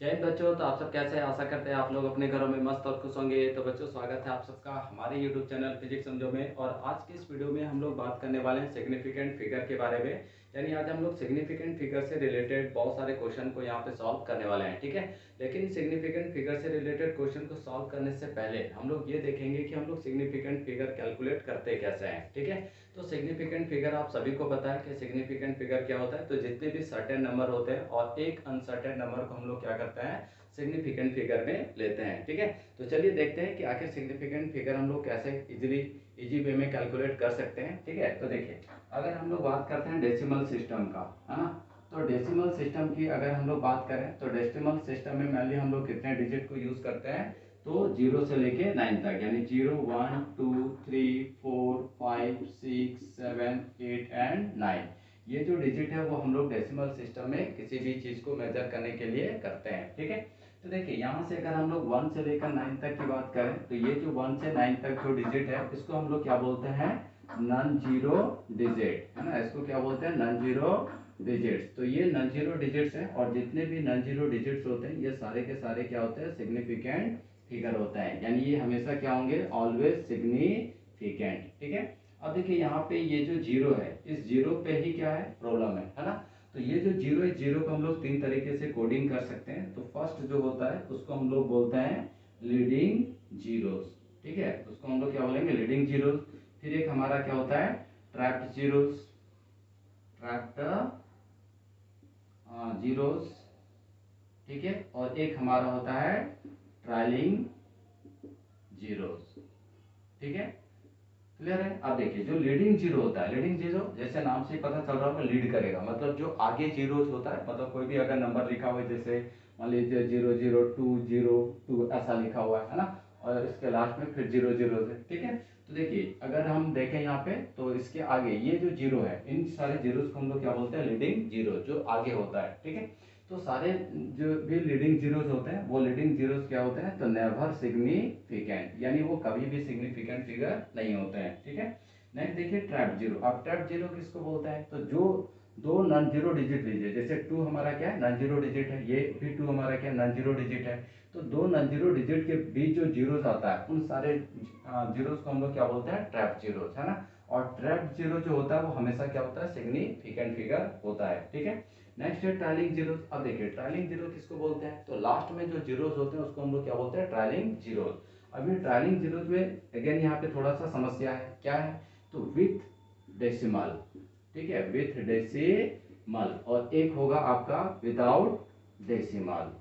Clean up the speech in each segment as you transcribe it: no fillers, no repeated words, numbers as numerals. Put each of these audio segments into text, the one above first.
जय हिंद बच्चों। तो आप सब कैसे हैं? आशा करते हैं आप लोग अपने घरों में मस्त और खुश होंगे। तो बच्चों, स्वागत है आप सबका हमारे यूट्यूब चैनल फिजिक्स समझो में। और आज की इस वीडियो में हम लोग बात करने वाले हैं सिग्निफिकेंट फिगर के बारे में। यानी आज हम लोग सिग्निफिकेंट फिगर से रिलेटेड बहुत सारे क्वेश्चन को यहाँ पे सॉल्व करने वाले हैं, ठीक है। लेकिन सिग्निफिकेंट फिगर से रिलेटेड क्वेश्चन को सॉल्व करने से पहले हम लोग ये देखेंगे कि हम लोग सिग्निफिकेंट फिगर कैलकुलेट करते कैसे हैं, ठीक है। तो सिग्निफिकेंट फिगर आप सभी को पता है कि सिग्निफिकेंट फिगर क्या होता है। तो जितने भी सर्टेन नंबर होते हैं और एक अनसर्टेन नंबर को हम लोग क्या करते हैं, सिग्निफिकेंट फिगर में लेते हैं, ठीक है। तो चलिए देखते हैं कि आखिर सिग्निफिकेंट फिगर हम लोग कैसे इजी वे में कैलकुलेट कर सकते हैं, ठीक है। तो देखिए, अगर हम लोग बात करते हैं डेसिमल सिस्टम का, है ना। तो डेसिमल सिस्टम की अगर हम लोग बात करें तो डेसिमल सिस्टम में मेनली हम लोग कितने डिजिट को यूज करते हैं, तो 0 से लेके 9 तक, यानी 0 1 2 3 4 5 6 7 8 एंड 9। ये जो डिजिट है वो हम लोग डेसिमल सिस्टम में किसी भी चीज को मेजर करने के लिए करते हैं, ठीक है। तो देखिए, यहाँ से अगर हम लोग 1 से लेकर 9 तक की बात करें तो ये जो 1 से 9 तक जो डिजिट है इसको हम लोग क्या बोलते हैं, नॉन जीरो डिजिट, है ना। इसको क्या बोलते हैं, नॉन जीरो डिजिट्स। तो ये नॉन जीरो डिजिट्स हैं और जितने भी नॉन जीरो डिजिट्स होते हैं ये सारे के सारे क्या होते हैं, सिग्निफिकेंट फिगर होता है। यानी ये हमेशा क्या होंगे, ऑलवेज सिग्निफिकेंट, ठीक है। अब देखिए, यहाँ पे ये जो जीरो है इस जीरो पे ही क्या है, प्रॉब्लम है ना। तो ये जो जीरो है, जीरो को हम लोग तीन तरीके से कोडिंग कर सकते हैं। तो फर्स्ट जो होता है उसको हम लोग बोलते हैं लीडिंग जीरोस, ठीक है। उसको हम लोग क्या बोलेंगे, लीडिंग जीरोस। फिर एक हमारा क्या होता है, ट्रैप्ड जीरोस, ट्रैप्ड जीरोस, ठीक है। और एक हमारा होता है ट्रायलिंग जीरोस, ठीक है। क्लियर है। अब देखिए, जो लीडिंग जीरो होता है, लीडिंग जीरो जैसे नाम से पता चल रहा होगा, लीड करेगा, मतलब जो आगे जीरो होता है, मतलब कोई भी अगर नंबर लिखा हुआ है जैसे मान लीजिए 0 0 2 0 2 ऐसा लिखा हुआ है ना, और इसके लास्ट में फिर 0 0 से, ठीक है। तो देखिए, अगर हम देखें यहाँ पे तो इसके आगे ये जो जीरो है, इन सारे जीरोस को हम लोग क्या बोलते हैं, लीडिंग जीरो, जो आगे होता है, ठीक है। तो सारे जो भी लीडिंग जीरोस होते हैं वो लीडिंग जीरोस क्या होते हैं, तो नेवर सिग्निफिकेंट, यानी वो कभी भी सिग्निफिकेंट फिगर नहीं होते हैं, ठीक है। नेक्स्ट देखिए, ट्रैप जीरो। अब ट्रैप जीरो किसको बोलते हैं, तो जो दो नॉन जीरो डिजिट लीजिए, जैसे 2 हमारा क्या है, नॉन जीरो डिजिट है, ये भी 2 हमारा क्या है, नॉन जीरो डिजिट है। तो दो नॉन जीरो डिजिट के बीच जो जीरोस आता है उन सारे जीरोस को हम लोग क्या बोलते हैं, ट्रैप जीरोस, है ना। और ट्रैप जीरो जो होता है वो हमेशा क्या होता है, सिग्निफिकेंट फिगर होता है, ठीक है। नेक्स्ट है ट्रायलिंग जीरोस। अब देखिए, ट्रायलिंग जीरो किसको बोलते हैं, तो लास्ट में जो जीरोस होते हैं उसको हम लोग क्या बोलते हैं, ट्रायलिंग जीरोस। अब ये ट्रायलिंग जीरोस में अगेन यहाँ पे थोड़ा सा समस्या है, क्या है, तो विथ डेसिमल, ठीक है, विथ डेसिमल, और एक होगा आपका विदाउट डेसिमल,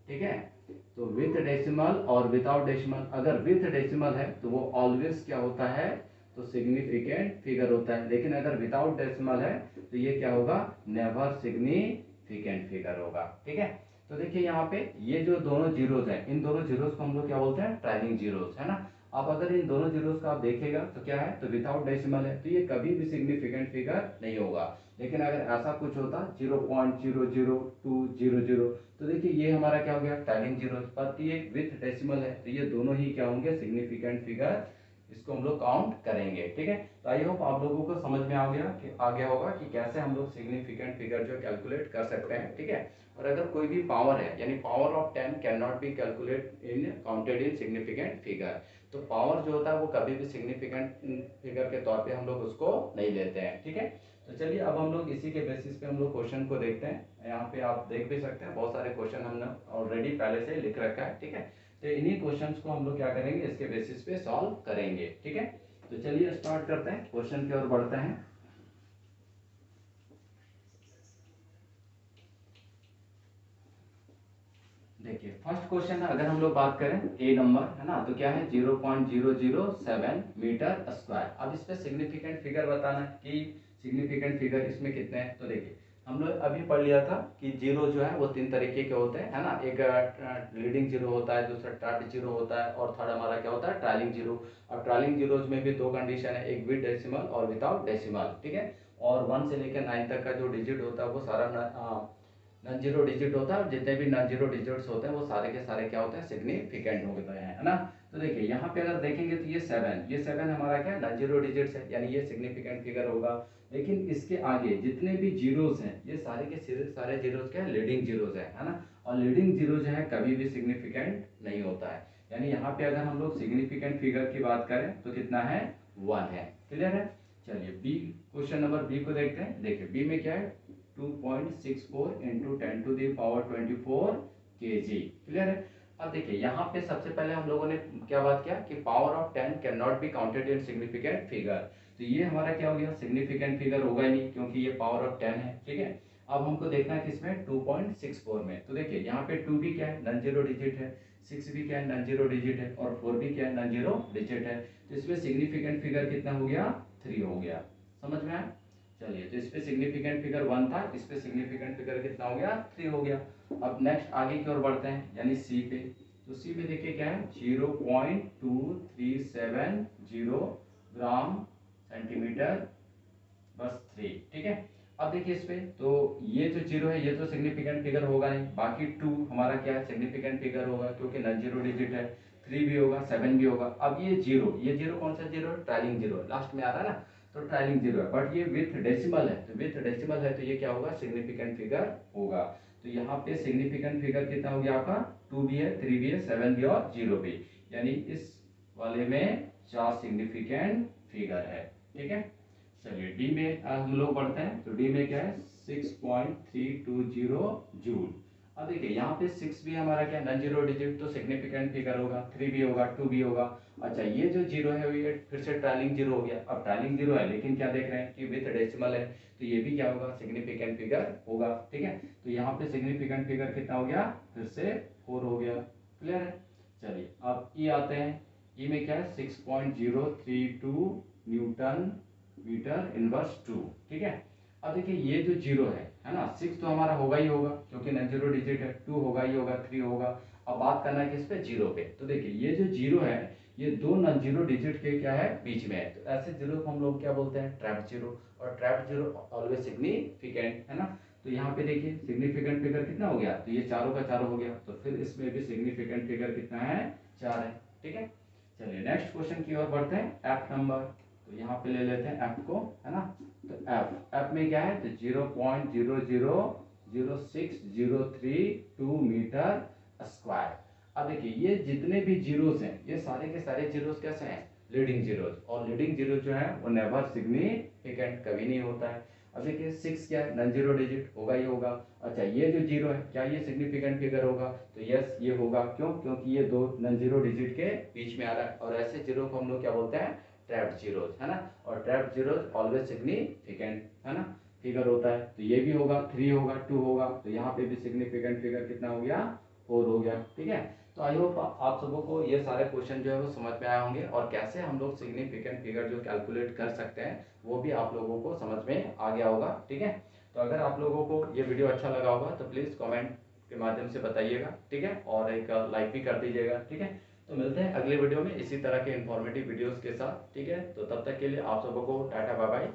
ठीक है। तो विथ डेसिमल और विदाउट डेसिमल, अगर विथ डेसिमल है तो वो ऑलवेज क्या होता है, तो सिग्निफिकेंट फिगर होता है। लेकिन अगर विदाउट डेसिमल है तो ये क्या होगा, नेवर सिग्निफिकेंट फिगर होगा, ठीक है। तो देखिए, यहाँ पे ये जो दोनों जीरोस हैं, इन दोनों जीरोस को हम लोग क्या बोलते हैं, ट्रायलिंग जीरोस, है ना। अब अगर इन दोनों जीरोस का आप देखिएगा तो क्या है, तो विदाउट डेसिमल है, तो ये कभी भी सिग्निफिकेंट फिगर नहीं होगा। लेकिन अगर ऐसा कुछ होता 0.00200, तो देखिए ये हमारा क्या हो गया, ट्रायलिंग जीरो, पर ये विथ डेसिमल है तो ये दोनों ही क्या होंगे, सिग्निफिकेंट फिगर, इसको हम लोग काउंट करेंगे, ठीक है। तो आई होप आप लोगों को समझ में आ गया होगा कि कैसे हम लोग सिग्निफिकेंट फिगर जो कैलकुलेट कर सकते हैं, ठीक है। और अगर कोई भी पावर है, यानी power of 10 can not be calculate in counted in significant figure, तो पावर जो होता है वो कभी भी सिग्निफिकेंट फिगर के तौर पे हम लोग उसको नहीं लेते हैं, ठीक है। तो चलिए, अब हम लोग इसी के बेसिस पे हम लोग क्वेश्चन को देखते हैं। यहाँ पे आप देख भी सकते हैं बहुत सारे क्वेश्चन हमने ऑलरेडी पहले से लिख रखा है, ठीक है। तो इन्हीं क्वेश्चंस को हम लोग क्या करेंगे, इसके बेसिस पे सॉल्व करेंगे, ठीक है। तो चलिए स्टार्ट करते हैं, क्वेश्चन की ओर बढ़ते हैं। देखिए, फर्स्ट क्वेश्चन है, अगर हम लोग बात करें ए नंबर, है ना, तो क्या है, 0.007 मीटर स्क्वायर। अब इस पे सिग्निफिकेंट फिगर बताना है कि सिग्निफिकेंट फिगर इसमें कितने हैं। तो देखिए, हम लोग अभी पढ़ लिया था कि जीरो जो है वो तीन तरीके के होते हैं, है ना। एक लीडिंग जीरो होता है, दूसरा ट्रैप्ड जीरो होता है, और थर्ड हमारा क्या होता है, ट्रायलिंग जीरो। अब ट्रायलिंग जीरोज में भी दो कंडीशन है, एक विद डेसिमल और विदाउट डेसिमल, ठीक है। और 1 से लेकर 9 तक का जो डिजिट होता है वो सारा नॉन जीरो डिजिट होता है, और जितने भी नॉन जीरो डिजिट्स होते हैं वो सारे के सारे क्या होते हैं, सिग्निफिकेंट होते हैं, है ना। तो तो देखिए यहाँ पे अगर देखेंगे तो ये 7 हमारा क्या है, नॉन जीरो डिजिट्स है, यानी ये सिग्निफिकेंट फिगर होगा। लेकिन इसके आगे जितने भी जीरोस हैं ये सारे के सारे जीरोस क्या है, लीडिंग जीरोस है ना। और लीडिंग जीरो जो है कभी भी सिग्निफिकेंट नहीं होता है। यानी यहाँ पे अगर हम लोग सिग्निफिकेंट फिगर की बात करें तो कितना है, 1 है। क्लियर है। चलिए बी, क्वेश्चन नंबर बी को देखते हैं। देखिए बी में क्या है, 2.64 इंटू 10⁴ kg। क्लियर है। अब देखिए यहाँ पे सबसे पहले हम लोगों ने क्या बात किया कि power of 10 can not be counted in significant figure. तो ये हमारा क्या हो गया, सिग्निफिकेंट फिगर होगा ही नहीं क्योंकि ये पावर ऑफ 10 है। ठीक है। अब हमको देखना है किसमें, 2.64 में। तो देखिए यहाँ पे 2 भी क्या है, नॉन जीरो डिजिट है, 6 भी क्या है, नॉन जीरो डिजिट है, और 4 भी क्या है, नॉन जीरो डिजिट है। तो इसमें सिग्निफिकेंट फिगर कितना हो गया, 3 हो गया। समझ में आया। चलिए तो इस पे सिग्निफिकेंट फिगर 1 था, इस पे सिग्निफिकेंट फिगर कितना हो गया, 3 हो गया। अब नेक्स्ट आगे की ओर बढ़ते हैं, यानी सी पे। तो सी में देखिए क्या है, 0.2370 ग्राम सेंटीमीटर बस 3। ठीक है। अब देखिए इस पे तो ये जो जीरो है ये तो सिग्निफिकेंट फिगर होगा नहीं, बाकी 2 हमारा क्या है, सिग्निफिकेंट फिगर होगा क्योंकि नॉन जीरो डिजिट है। 3 भी होगा, 7 भी होगा। अब ये जीरो कौन सा जीरो है, ट्रायलिंग जीरो है, लास्ट में आ रहा है ना, तो ट्रायलिंग जीरो है। बट ये विथ डेसिमल है, तो विथ डेसिमल है तो ये क्या होगा, सिग्निफिकेंट फिगर होगा। तो यहाँ पे सिग्निफिकेंट फिगर कितना हो गया आपका, 2 भी है, 3 भी है, 7 भी और 0 भी। यानी इस वाले में 4 सिग्निफिकेंट फिगर है। ठीक है। चलिए डी में हम लोग बढ़ते हैं। तो डी में क्या है, 6.320 जूल। अब देखिए यहाँ पे 6 भी हमारा क्या, नॉन जीरो डिजिट, तो सिग्निफिकेंट फिगर होगा। 3 भी होगा, 2 भी होगा। अच्छा ये जो जीरो है ये फिर से ट्रायलिंग जीरो हो गया। अब ट्रायलिंग जीरो है लेकिन क्या देख रहे हैं कि विथ डेसिमल है, तो ये भी क्या होगा, सिग्निफिकेंट फिगर होगा। ठीक है। तो यहाँ पे सिग्निफिकेंट फिगर कितना हो गया, फिर से 4 हो गया। क्लियर है। चलिए अब ई आते हैं। ई में क्या है, 6.032 न्यूटन मीटर इनवर्स 2। ठीक है। अब देखिए ये जो जीरो है ना, 6 तो हमारा होगा ही होगा क्योंकि नॉन जीरो डिजिट है, 2 होगा ही होगा, 3 होगा। अब बात करना है किस पे, जीरो पे। तो देखिए ये जो जीरो है ये 2 नॉन जीरो डिजिट के क्या है, बीच में है। तो ऐसे जीरो को हम लोग क्या बोलते हैं, ट्रैप्ड जीरो। और ट्रैप्ड जीरो ऑलवेज सिग्निफिकेंट है ना। तो यहाँ पे देखिए सिग्निफिकेंट फिगर कितना हो गया, तो ये चारों का चारों हो गया, तो फिर इसमें भी सिग्निफिकेंट फिगर कितना है, 4 है। ठीक है। चलिए नेक्स्ट क्वेश्चन की ओर बढ़ते हैं। एफ नंबर, तो यहाँ पे ले लेते हैं एफ को, है ना। तो एफ में क्या है, तो 0.000603 मीटर स्क्वायर। अब देखिए ये जितने भी जीरोस हैं ये सारे के सारे जीरोस कैसे हैं, लीडिंग जीरोस। और लीडिंग जीरो जो है वो नेवर सिग्निफिकेंट, कभी नहीं होता है। अब देखिए 6 क्या है, नॉन जीरो डिजिट, होगा ही होगा। अच्छा ये जो जीरो है क्या ये सिग्निफिकेंट फिगर होगा, तो यस ये होगा। क्यों, क्योंकि ये 2 नॉन जीरो डिजिट के बीच में आ रहा है। और ऐसे जीरो को हम लोग क्या बोलते हैं, ट्रैप्ड जीरोस, है ना। और ट्रैप्ड जीरोस ऑलवेज सिग्निफिकेंट, है ना, फिगर होता है। तो ये भी होगा, 3 होगा, 2 होगा। तो यहाँ पे भी सिग्निफिकेंट फिगर कितना हो गया, 4 हो गया। ठीक है। तो आई होप आप सबों को ये सारे क्वेश्चन जो है वो समझ में आए होंगे, और कैसे हम लोग सिग्निफिकेंट फिगर जो कैलकुलेट कर सकते हैं वो भी आप लोगों को समझ में आ गया होगा। ठीक है। तो अगर आप लोगों को ये वीडियो अच्छा लगा होगा तो प्लीज़ कमेंट के माध्यम से बताइएगा। ठीक है। और एक लाइक भी कर दीजिएगा। ठीक है। तो मिलते हैं अगले वीडियो में इसी तरह के इन्फॉर्मेटिव वीडियोस के साथ। ठीक है। तो तब तक के लिए आप सबों को टाटा बाय बाय।